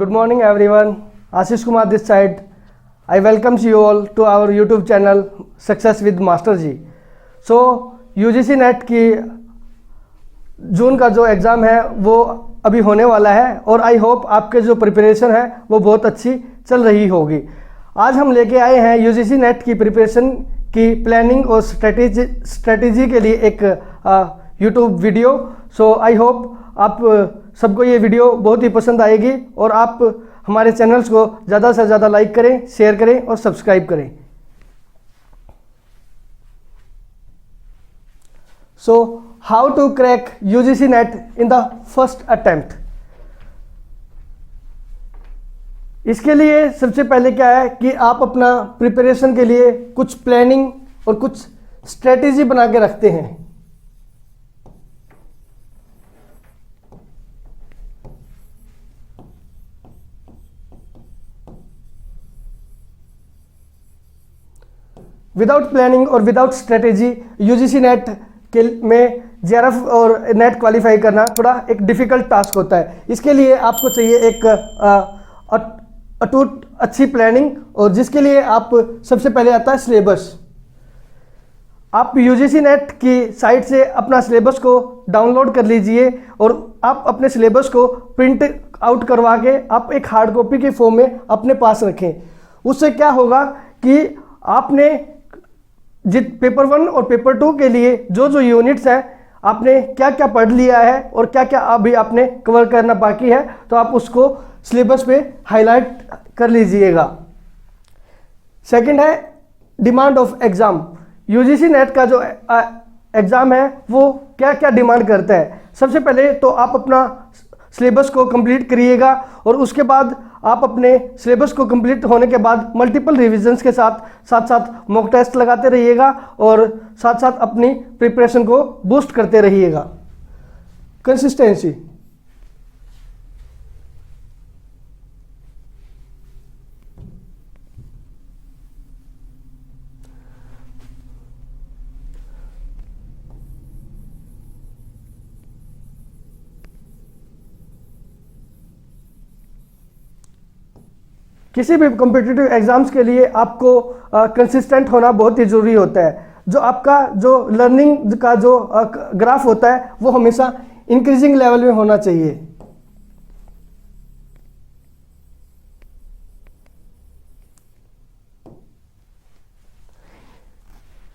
Good morning everyone. Ashish Kumar this side. I welcome you all to our YouTube channel Success with Master Ji. So UGC net की जून का जो exam है वो अभी होने वाला है और आई होप आपके जो प्रिपरेशन है वो बहुत अच्छी चल रही होगी। आज हम लेके आए हैं UGC नेट की प्रिपरेशन की प्लानिंग और स्ट्रेटेजी के लिए एक YouTube video. So I hope आप सबको ये वीडियो बहुत ही पसंद आएगी और आप हमारे चैनल्स को ज़्यादा से ज़्यादा लाइक करें, शेयर करें और सब्सक्राइब करें। So how to crack UGC NET in the first attempt. इसके लिए सबसे पहले क्या है कि आप अपना प्रिपरेशन के लिए कुछ प्लानिंग और कुछ स्ट्रेटेजी बना के रखते हैं। विदाउट प्लानिंग और विदाउट स्ट्रेटेजी UGC नेट के में JRF और नेट क्वालिफाई करना थोड़ा एक डिफ़िकल्ट टास्क होता है। इसके लिए आपको चाहिए एक अटूट अच्छी प्लानिंग और जिसके लिए आप सबसे पहले आता है सिलेबस। आप UGC नेट की साइट से अपना सिलेबस को डाउनलोड कर लीजिए और आप अपने सिलेबस को प्रिंट आउट करवा के आप एक हार्ड कॉपी के फॉर्म में अपने पास रखें। उससे क्या होगा कि आपने पेपर 1 और पेपर 2 के लिए जो यूनिट्स हैं आपने क्या क्या पढ़ लिया है और क्या क्या अभी आपने कवर करना बाकी है, तो आप उसको सिलेबस पे हाईलाइट कर लीजिएगा। सेकंड है demand of exam. UGC net का जो एग्ज़ाम है वो क्या क्या डिमांड करता है। सबसे पहले तो आप अपना सिलेबस को कंप्लीट करिएगा और उसके बाद आप अपने सिलेबस को कंप्लीट होने के बाद मल्टीपल रिविजन्स के साथ मॉक टेस्ट लगाते रहिएगा और साथ साथ अपनी प्रिपरेशन को बूस्ट करते रहिएगा। कंसिस्टेंसी। किसी भी कॉम्पिटिटिव एग्जाम्स के लिए आपको कंसिस्टेंट होना बहुत ही ज़रूरी होता है। जो आपका जो लर्निंग का जो ग्राफ होता है वो हमेशा इंक्रीजिंग लेवल में होना चाहिए।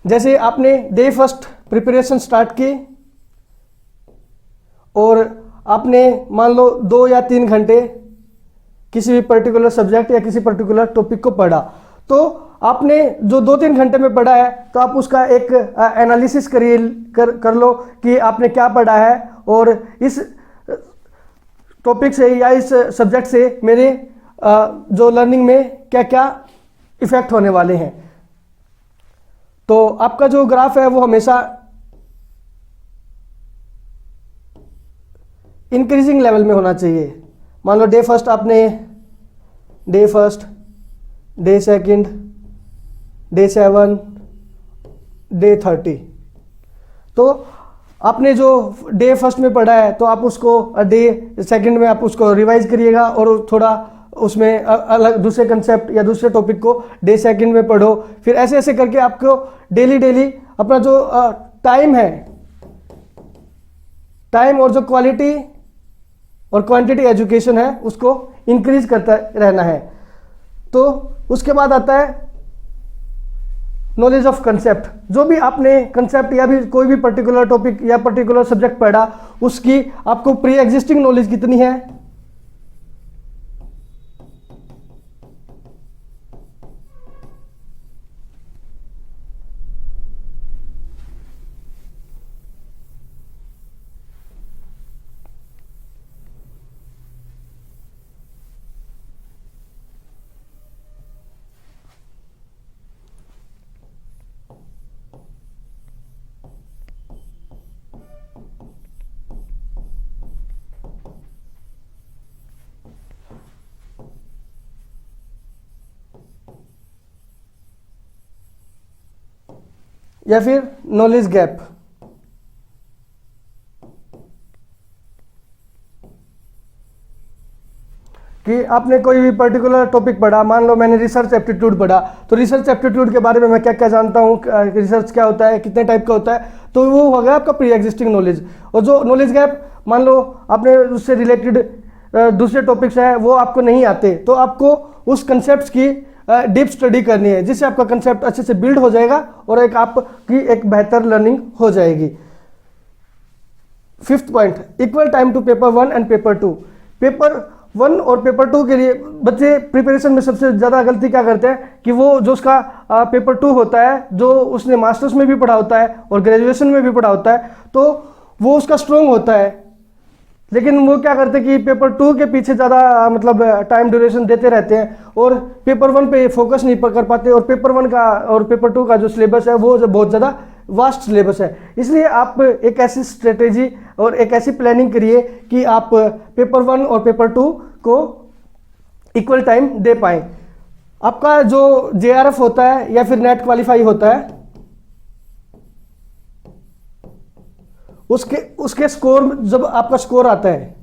जैसे आपने डे फर्स्ट प्रिपरेशन स्टार्ट की और आपने मान लो 2 या 3 घंटे किसी भी पर्टिकुलर सब्जेक्ट या किसी पर्टिकुलर टॉपिक को पढ़ा, तो आपने जो 2-3 घंटे में पढ़ा है तो आप उसका एक एनालिसिस कर लो कि आपने क्या पढ़ा है और इस टॉपिक से या इस सब्जेक्ट से मेरे जो लर्निंग में क्या क्या इफ़ेक्ट होने वाले हैं। तो आपका जो ग्राफ है वो हमेशा इंक्रीजिंग लेवल में होना चाहिए। मान लो डे फर्स्ट आपने day first, day second, day 7, day 30, तो आपने जो डे फर्स्ट में पढ़ा है तो आप उसको डे सेकंड में आप उसको रिवाइज करिएगा और थोड़ा उसमें अलग दूसरे कंसेप्ट या दूसरे टॉपिक को डे सेकंड में पढ़ो। फिर ऐसे ऐसे करके आपको डेली अपना जो टाइम है, टाइम और जो क्वालिटी और क्वांटिटी एजुकेशन है उसको इंक्रीज करता रहना है। तो उसके बाद आता है नॉलेज ऑफ कंसेप्ट। जो भी आपने कंसेप्ट या भी कोई भी पर्टिकुलर टॉपिक या पर्टिकुलर सब्जेक्ट पढ़ा उसकी आपको प्री एग्जिस्टिंग नॉलेज कितनी है। या फिर नॉलेज गैप। कि आपने कोई भी पर्टिकुलर टॉपिक पढ़ा, मान लो मैंने रिसर्च एप्टीट्यूड पढ़ा, तो रिसर्च एप्टीट्यूड के बारे में मैं क्या क्या जानता हूँ, रिसर्च क्या होता है, कितने टाइप का होता है, तो वो हो गया आपका प्री एग्जिस्टिंग नॉलेज। और जो नॉलेज गैप, मान लो आपने उससे रिलेटेड दूसरे टॉपिक्स हैं वो आपको नहीं आते, तो आपको उस कंसेप्ट की डीप स्टडी करनी है, जिससे आपका कंसेप्ट अच्छे से बिल्ड हो जाएगा और एक आपकी एक बेहतर लर्निंग हो जाएगी। Fifth point, equal time to paper 1 and paper 2। Paper 1 और पेपर 2 के लिए बच्चे प्रिपरेशन में सबसे ज़्यादा गलती क्या करते हैं कि वो जो उसका पेपर 2 होता है, जो उसने मास्टर्स में भी पढ़ा होता है और ग्रेजुएशन में भी पढ़ा होता है, तो वो उसका स्ट्रॉन्ग होता है, लेकिन वो क्या करते हैं कि पेपर 2 के पीछे ज़्यादा मतलब टाइम ड्यूरेशन देते रहते हैं और पेपर 1 पे फोकस नहीं कर पाते। और पेपर 1 का और पेपर 2 का जो सिलेबस है वो बहुत ज़्यादा वास्ट सिलेबस है। इसलिए आप एक ऐसी स्ट्रेटेजी और एक ऐसी प्लानिंग करिए कि आप पेपर 1 और पेपर 2 को इक्वल टाइम दे पाएँ। आपका जो JRF होता है या फिर नेट क्वालिफाई होता है, उसके स्कोर, जब आपका स्कोर आता है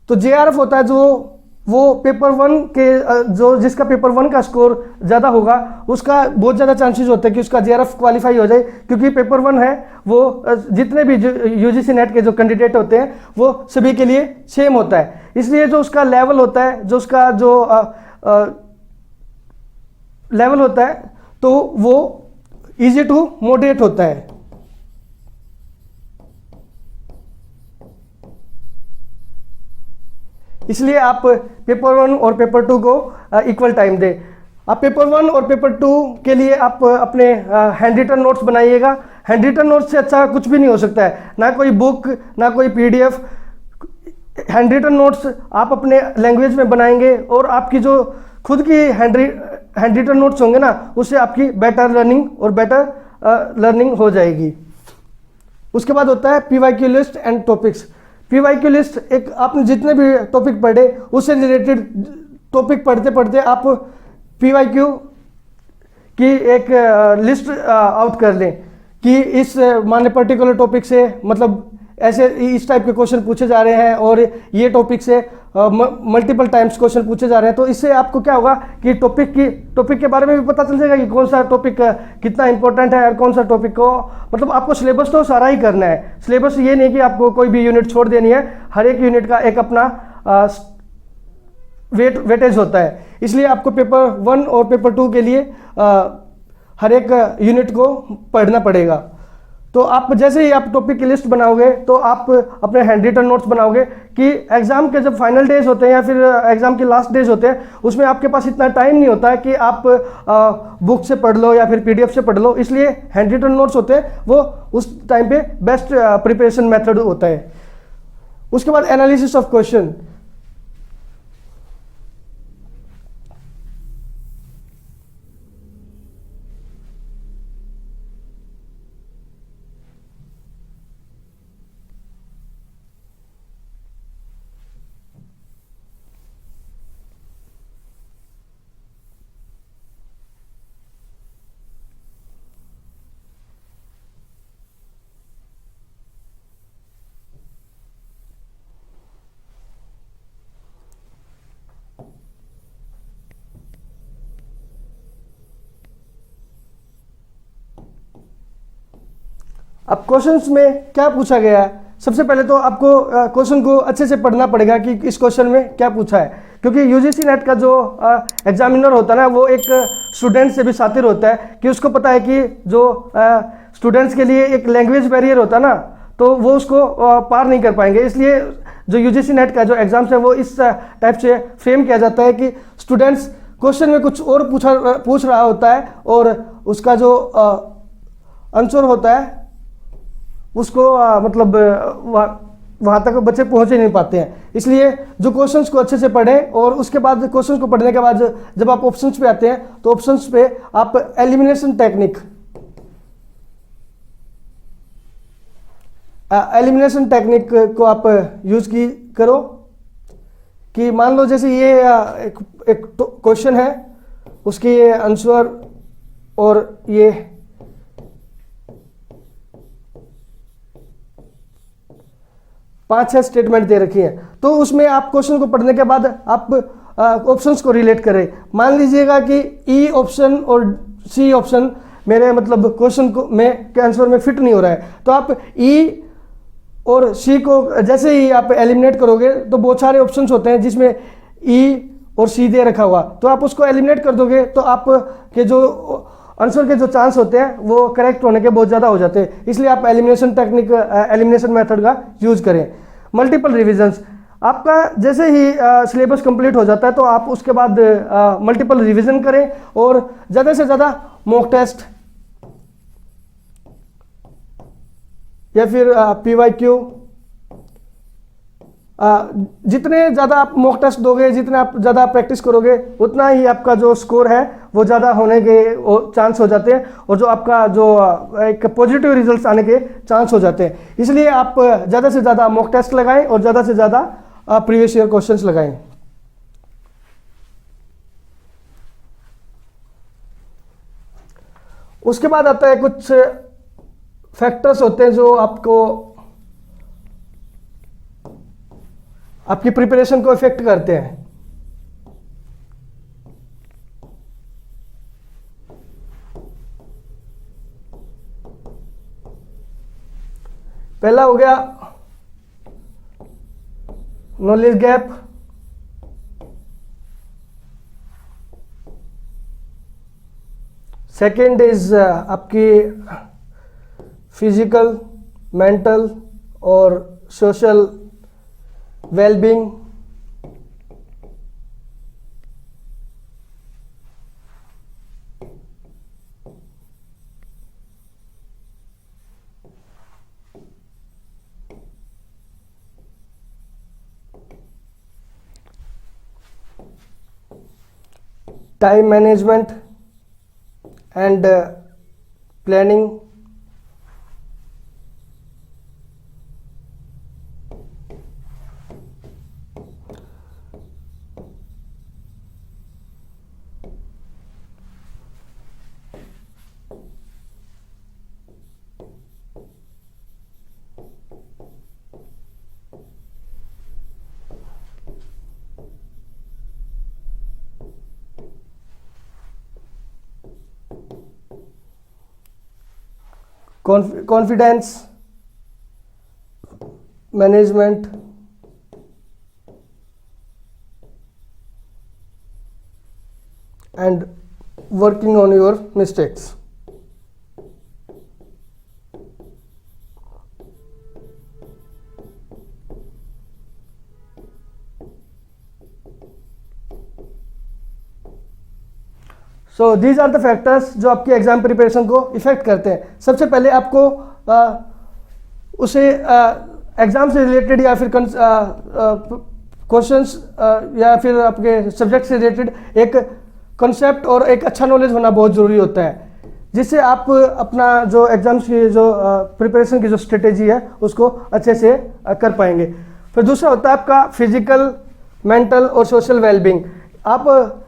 तो JRF होता है जो वो पेपर 1 के जो जिसका पेपर 1 का स्कोर ज़्यादा होगा उसका बहुत ज़्यादा चांसेस होते हैं कि उसका JRF क्वालिफाई हो जाए, क्योंकि पेपर 1 है वो जितने भी UGC नेट के जो कैंडिडेट होते हैं वो सभी के लिए सेम होता है। इसलिए जो उसका लेवल होता है, जो उसका जो लेवल होता है, तो वो इजी टू मॉडरेट होता है। इसलिए आप पेपर 1 और पेपर 2 को इक्वल टाइम दें। आप पेपर 1 और पेपर 2 के लिए आप अपने हैंड रिटन नोट्स बनाइएगा। हैंड रिटन नोट्स से अच्छा कुछ भी नहीं हो सकता है, ना कोई बुक, ना कोई PDF। हैंड रिटन नोट्स आप अपने लैंग्वेज में बनाएंगे और आपकी जो खुद की हैंड रिटन नोट्स होंगे ना, उससे आपकी बेटर लर्निंग और बेटर लर्निंग हो जाएगी। उसके बाद होता है PYQ list and topics. PYQ list एक आपने जितने भी टॉपिक पढ़े उससे रिलेटेड टॉपिक पढ़ते पढ़ते आप PYQ की एक लिस्ट आउट कर लें कि इस माने पर्टिकुलर टॉपिक से मतलब ऐसे इस टाइप के क्वेश्चन पूछे जा रहे हैं और ये टॉपिक से मल्टीपल टाइम्स क्वेश्चन पूछे जा रहे हैं। तो इससे आपको क्या होगा कि टॉपिक के बारे में भी पता चल जाएगा कि कौन सा टॉपिक कितना इंपॉर्टेंट है और कौन सा टॉपिक को मतलब आपको सिलेबस तो सारा ही करना है। सिलेबस ये नहीं कि आपको कोई भी यूनिट छोड़ देनी है, हर एक यूनिट का एक अपना वेटेज होता है। इसलिए आपको पेपर 1 और पेपर 2 के लिए हर एक यूनिट को पढ़ना पड़ेगा। तो आप जैसे ही आप टॉपिक की लिस्ट बनाओगे तो आप अपने हैंड रिटन नोट्स बनाओगे कि एग्जाम के जब फाइनल डेज होते हैं या फिर एग्जाम के लास्ट डेज होते हैं, उसमें आपके पास इतना टाइम नहीं होता है कि आप बुक से पढ़ लो या फिर PDF से पढ़ लो। इसलिए हैंड रिटन नोट्स होते हैं वो उस टाइम पे बेस्ट प्रिपरेशन मेथड होता है। उसके बाद एनालिसिस ऑफ क्वेश्चन। अब क्वेश्चंस में क्या पूछा गया है, सबसे पहले तो आपको क्वेश्चन को अच्छे से पढ़ना पड़ेगा कि इस क्वेश्चन में क्या पूछा है, क्योंकि UGC नेट का जो एग्जामिनर होता है ना वो एक स्टूडेंट से भी शातिर होता है कि उसको पता है कि जो स्टूडेंट्स के लिए एक लैंग्वेज बैरियर होता है ना, तो वो उसको पार नहीं कर पाएंगे। इसलिए जो UGC नेट का जो एग्जाम्स है वो इस टाइप से फ्रेम किया जाता है कि स्टूडेंट्स क्वेश्चन में कुछ और पूछ रहा होता है और उसका जो आंसर होता है उसको मतलब वहाँ तक बच्चे पहुँच ही नहीं पाते हैं। इसलिए जो क्वेश्चंस को अच्छे से पढ़ें और उसके बाद क्वेश्चंस को पढ़ने के बाद जब आप ऑप्शंस पे आते हैं तो ऑप्शंस पे आप एलिमिनेशन टेक्निक को आप यूज करो कि मान लो जैसे ये एक क्वेश्चन है, उसके ये आंसर और ये 5-6 स्टेटमेंट दे रखी हैं, तो उसमें आप क्वेश्चन को पढ़ने के बाद आप ऑप्शंस को रिलेट करें। मान लीजिएगा कि ई ऑप्शन और सी ऑप्शन मेरे मतलब क्वेश्चन को में के आंसर में फिट नहीं हो रहा है, तो आप ई और सी को जैसे ही आप एलिमिनेट करोगे तो बहुत सारे ऑप्शंस होते हैं जिसमें ई और सी दे रखा हुआ, तो आप उसको एलिमिनेट कर दोगे तो आप के जो आंसर के जो चांस होते हैं वो करेक्ट होने के बहुत ज़्यादा हो जाते हैं। इसलिए आप एलिमिनेशन टेक्निक एलिमिनेशन मेथड का यूज़ करें। मल्टीपल रिविजन्स, आपका जैसे ही सिलेबस कंप्लीट हो जाता है तो आप उसके बाद मल्टीपल रिवीजन करें और ज़्यादा से ज़्यादा मॉक टेस्ट या फिर PYQ, जितने ज़्यादा आप मॉक टेस्ट दोगे, जितने आप ज़्यादा प्रैक्टिस करोगे, उतना ही आपका जो स्कोर है वो ज़्यादा होने के चांस हो जाते हैं और जो आपका जो एक पॉजिटिव रिजल्ट्स आने के चांस हो जाते हैं। इसलिए आप ज़्यादा से ज़्यादा मॉक टेस्ट लगाएं और ज़्यादा से ज़्यादा प्रीवियस ईयर क्वेश्चंस लगाएं। उसके बाद आता है कुछ फैक्टर्स होते हैं जो आपको आपकी प्रिपरेशन को इफेक्ट करते हैं। पहला हो गया नॉलेज गैप, सेकंड इज आपकी फिजिकल, मेंटल और social wellbeing, time management and planning, confidence management, and working on your mistakes. So these are the factors जो आपकी एग्जाम प्रिपरेशन को इफेक्ट करते हैं। सबसे पहले आपको उसे एग्जाम से रिलेटेड या फिर क्वेश्चंस या फिर आपके सब्जेक्ट से रिलेटेड एक कॉन्सेप्ट और एक अच्छा नॉलेज होना बहुत ज़रूरी होता है, जिससे आप अपना जो एग्जाम्स की जो प्रिपरेशन की जो स्ट्रेटेजी है उसको अच्छे से कर पाएंगे। फिर दूसरा होता है आपका फिजिकल, मेंटल और सोशल वेलबींग। आप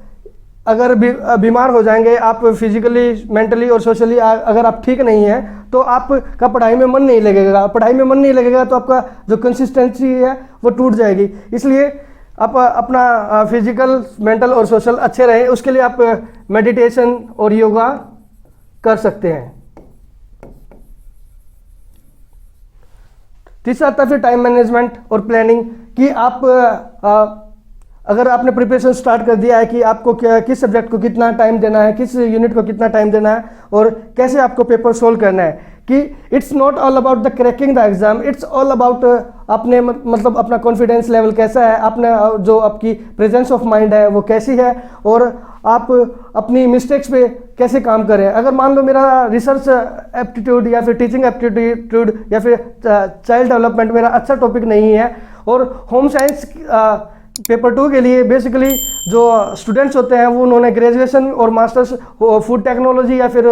अगर बीमार हो जाएंगे, आप फिजिकली, मेंटली और सोशली अगर आप ठीक नहीं हैं तो आपका पढ़ाई में मन नहीं लगेगा। पढ़ाई में मन नहीं लगेगा तो आपका जो कंसिस्टेंसी है वो टूट जाएगी। इसलिए आप अपना फिजिकल, मेंटल और सोशल अच्छे रहें, उसके लिए आप मेडिटेशन और योगा कर सकते हैं। तीसरा आता है फिर टाइम मैनेजमेंट और प्लानिंग, कि आप अगर आपने प्रिपरेशन स्टार्ट कर दिया है कि आपको किस सब्जेक्ट को कितना टाइम देना है, किस यूनिट को कितना टाइम देना है और कैसे आपको पेपर सोल्व करना है, कि it's not all about the cracking the exam, it's all about आपने मतलब अपना कॉन्फिडेंस लेवल कैसा है, आपने जो आपकी प्रेजेंस ऑफ माइंड है वो कैसी है और आप अपनी मिस्टेक्स पे कैसे काम करें। अगर मान लो मेरा रिसर्च एप्टीट्यूड या फिर टीचिंग एप्टीट्यूड या फिर चाइल्ड डेवलपमेंट मेरा अच्छा टॉपिक नहीं है और होम साइंस पेपर 2 के लिए बेसिकली जो स्टूडेंट्स होते हैं वो उन्होंने ग्रेजुएशन और मास्टर्स फूड टेक्नोलॉजी या फिर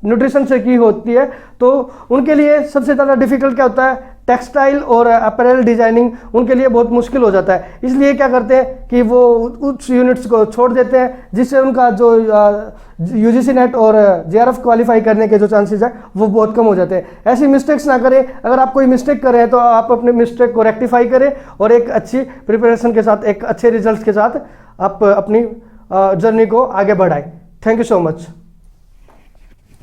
न्यूट्रिशन से की होती है, तो उनके लिए सबसे ज़्यादा डिफिकल्ट क्या होता है, टेक्सटाइल और अपैरल डिजाइनिंग उनके लिए बहुत मुश्किल हो जाता है, इसलिए क्या करते हैं कि वो उस यूनिट्स को छोड़ देते हैं, जिससे उनका जो यूजीसी नेट और जेआरएफ क्वालिफाई करने के जो चांसेस है वो बहुत कम हो जाते हैं। ऐसी मिस्टेक्स ना करें। अगर आप कोई मिस्टेक कर रहे हैं तो आप अपने मिस्टेक को रेक्टिफाई करें और एक अच्छी प्रिपरेशन के साथ, एक अच्छे रिजल्ट के साथ आप अपनी जर्नी को आगे बढ़ाएं। Thank you so much.